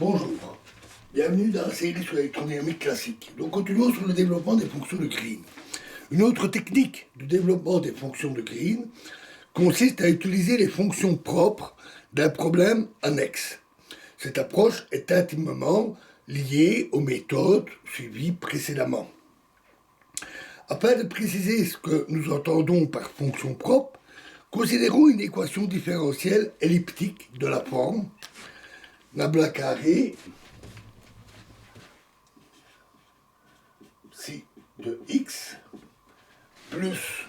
Bonjour, bienvenue dans la série sur l'électrodynamique classique. Donc continuons sur le développement des fonctions de Green. Une autre technique de développement des fonctions de Green consiste à utiliser les fonctions propres d'un problème annexe. Cette approche est intimement liée aux méthodes suivies précédemment. Afin de préciser ce que nous entendons par fonction propre, considérons une équation différentielle elliptique de la forme nabla carré psi de x plus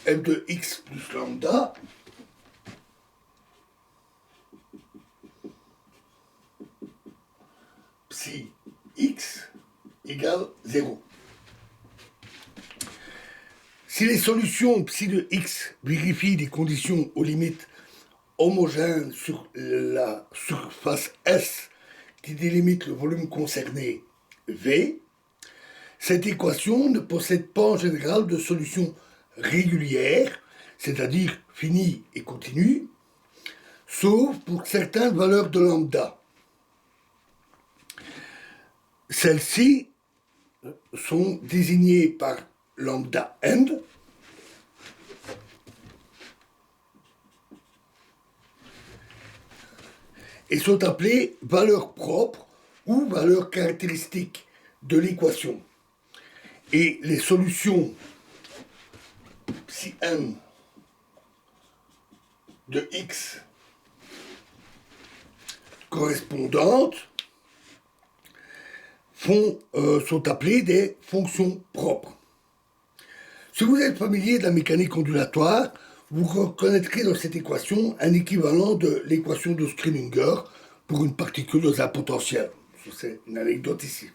f de x plus lambda psi x égale 0. Si les solutions psi de x vérifient des conditions aux limites homogènes sur la surface S qui délimite le volume concerné V, cette équation ne possède pas en général de solution régulière, c'est-à-dire finie et continue, sauf pour certaines valeurs de lambda. Celles-ci sont désignées par lambda n et sont appelées valeurs propres ou valeurs caractéristiques de l'équation. Et les solutions psi n de x correspondantes sont appelées des fonctions propres. Si vous êtes familier de la mécanique ondulatoire, vous reconnaîtrez dans cette équation un équivalent de l'équation de Schrödinger pour une particule dans un potentiel. C'est une anecdote ici.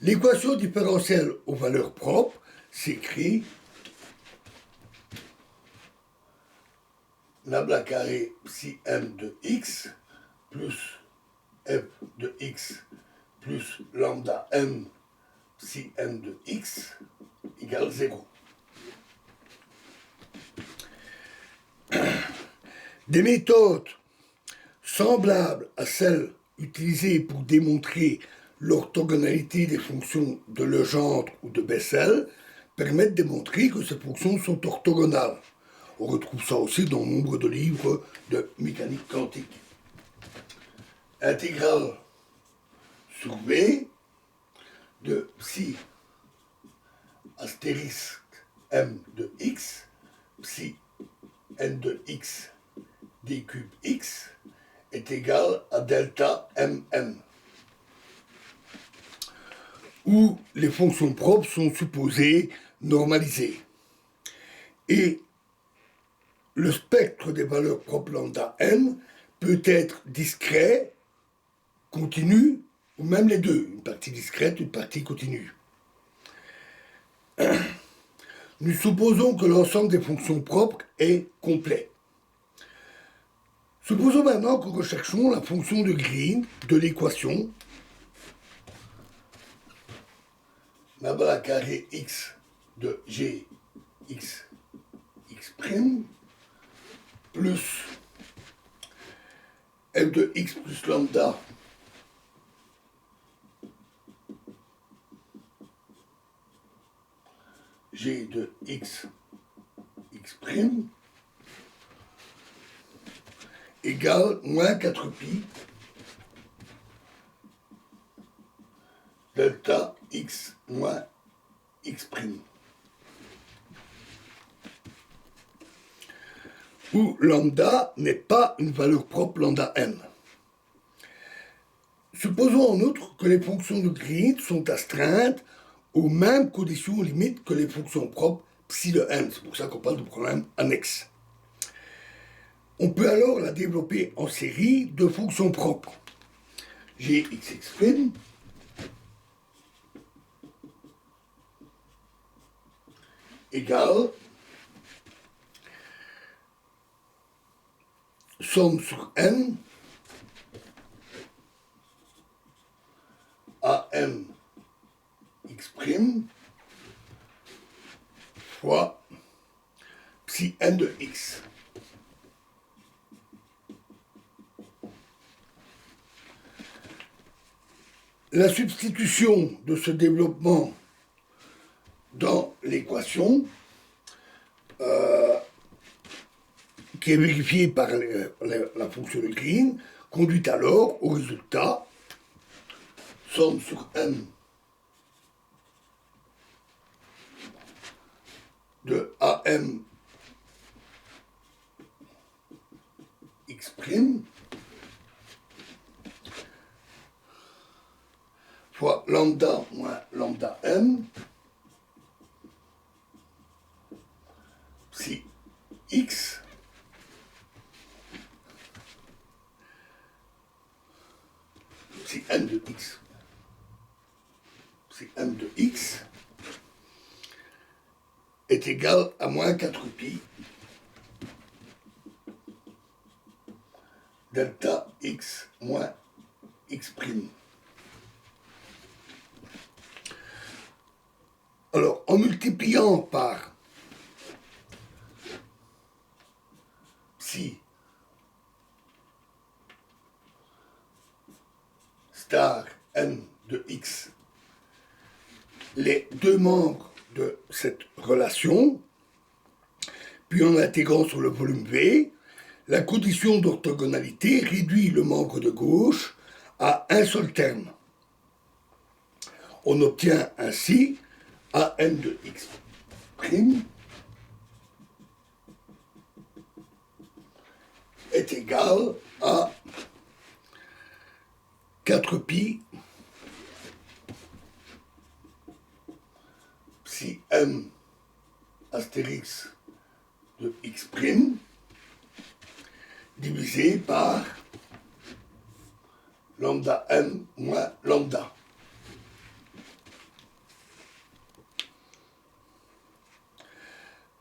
L'équation différentielle aux valeurs propres s'écrit nabla carré psi m de x plus f de x plus lambda m psi m de x égale 0. Des méthodes semblables à celles utilisées pour démontrer l'orthogonalité des fonctions de Legendre ou de Bessel permettent de démontrer que ces fonctions sont orthogonales. On retrouve ça aussi dans nombre de livres de mécanique quantique. Intégrale sur V de psi astérisque m de x, psi n de x d cube x est égal à delta mn, où les fonctions propres sont supposées normalisées. Et le spectre des valeurs propres lambda n peut être discret, continu, ou même les deux, une partie discrète, une partie continue. Nous supposons que l'ensemble des fonctions propres est complet. Supposons maintenant que nous recherchons la fonction de Green de l'équation nabla carré x de g x x' plus f de x plus lambda g de x x' égale moins 4pi delta x moins x', où lambda n'est pas une valeur propre lambda n. Supposons en outre que les fonctions de Green sont astreintes aux mêmes conditions limites que les fonctions propres psi de n. C'est pour ça qu'on parle de problème annexe. On peut alors la développer en série de fonctions propres. Gx' égale somme sur n a n x' fois psi n de x. La substitution de ce développement dans l'équation, qui est vérifiée par la fonction de Green, conduit alors au résultat somme sur m de am x' fois lambda moins lambda m psi x psi m de x psi m de x est égal à moins 4pi delta x moins x'. Alors, en multipliant par psi star m de x, les deux membres de cette relation, puis en intégrant sur le volume V, la condition d'orthogonalité réduit le membre de gauche à un seul terme. On obtient ainsi am de x' est égal à 4pi psi m astérix de x' divisé par lambda m moins lambda.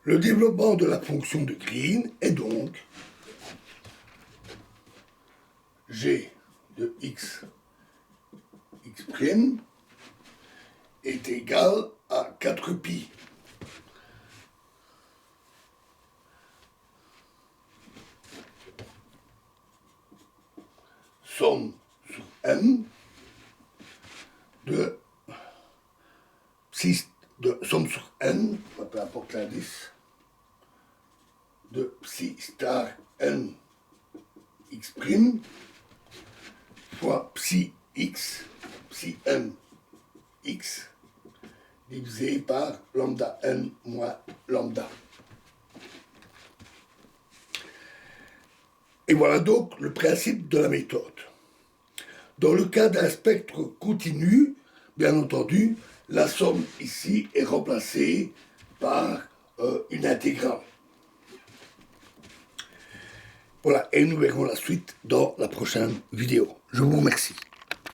Le développement de la fonction de Green est donc g de x' est égal à 4pi somme sur m de somme sur n, peu importe l'indice, de psi star n x' fois psi x, psi m x, divisé par lambda n moins lambda. Et voilà donc le principe de la méthode. Dans le cas d'un spectre continu, bien entendu, la somme ici est remplacée par une intégrale. Voilà, et nous verrons la suite dans la prochaine vidéo. Je vous remercie.